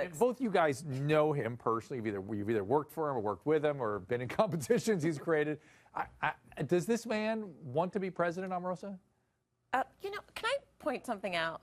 politics. Both you guys know him personally. You've either worked for him or worked with him or been in competitions he's created. Does this man want to be president, Omarosa? You know, can I point something out?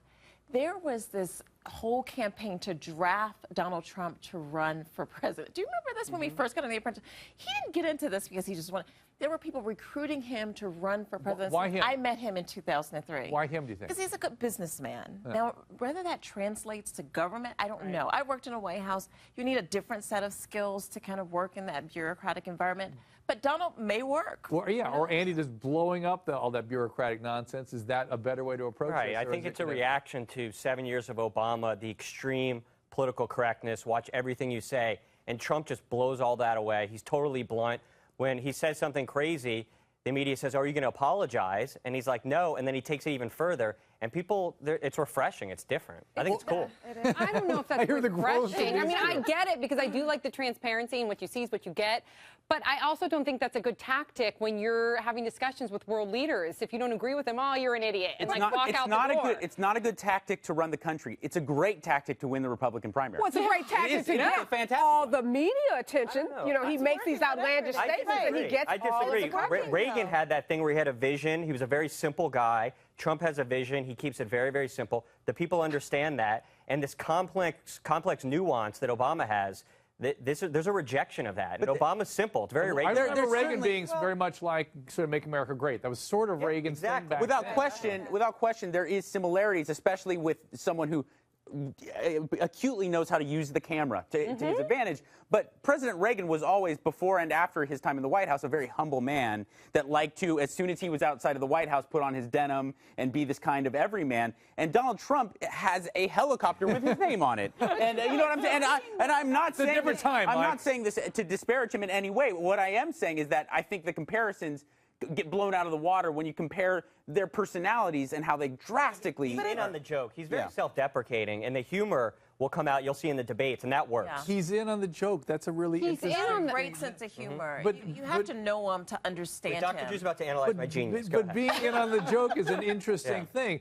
There was this whole campaign to draft Donald Trump to run for president. Do you remember this when we first got on The Apprentice? He didn't get into this because he just wanted. There were people recruiting him to run for president. Why him? I met him in 2003. Why him, do you think? Because he's a good businessman. Yeah. Now, whether that translates to government, I don't know. I worked in a White House. You need a different set of skills to kind of work in that bureaucratic environment. But Donald may work. Or, yeah, or Andy just blowing up all that bureaucratic nonsense. Is that a better way to approach Right. this? I think it's a reaction to 7 years of Obama, the extreme political correctness, watch everything you say. And Trump just blows all that away. He's totally blunt. When he says something crazy, the media says, are you going to apologize? And he's like, no. And then he takes it even further. And people, it's refreshing. It's different. I think it's cool. I don't know if that's refreshing. I mean, I get it because I do like the transparency and what you see is what you get. But I also don't think that's a good tactic when you're having discussions with world leaders. If you don't agree with them, oh, you're an idiot, and walk out the door. It's not a good tactic to run the country. It's a great tactic to win the Republican primary. Well, it's a great tactic to get all the media attention. You know, he makes these outlandish statements and he gets all the attention. Reagan had that thing where he had a vision. He was a very simple guy. Trump has a vision. He keeps it very, very simple. The people understand that. And this complex nuance that Obama has, there's a rejection of that. And Obama's simple. It's very Reagan. I remember Reagan being very much like sort of Make America Great. That was sort of Reagan's thing back Without then. question, there is similarities, especially with someone who acutely knows how to use the camera to his advantage. But President Reagan was always, before and after his time in the White House, a very humble man that liked to, as soon as he was outside of the White House, put on his denim and be this kind of everyman. And Donald Trump has a helicopter with his name on it. And you know what I'm saying? And I'm not saying I'm not saying this to disparage him in any way. What I am saying is that I think the comparisons get blown out of the water when you compare their personalities and how they drastically. He's in on the joke. He's very self-deprecating, and the humor will come out. You'll see in the debates, and that works. Yeah. He's in on the joke. That's a really interesting. He's in a great sense of humor. But you have to know him to understand him. Dr. Drew's about to analyze my genius. But being in on the joke is an interesting thing.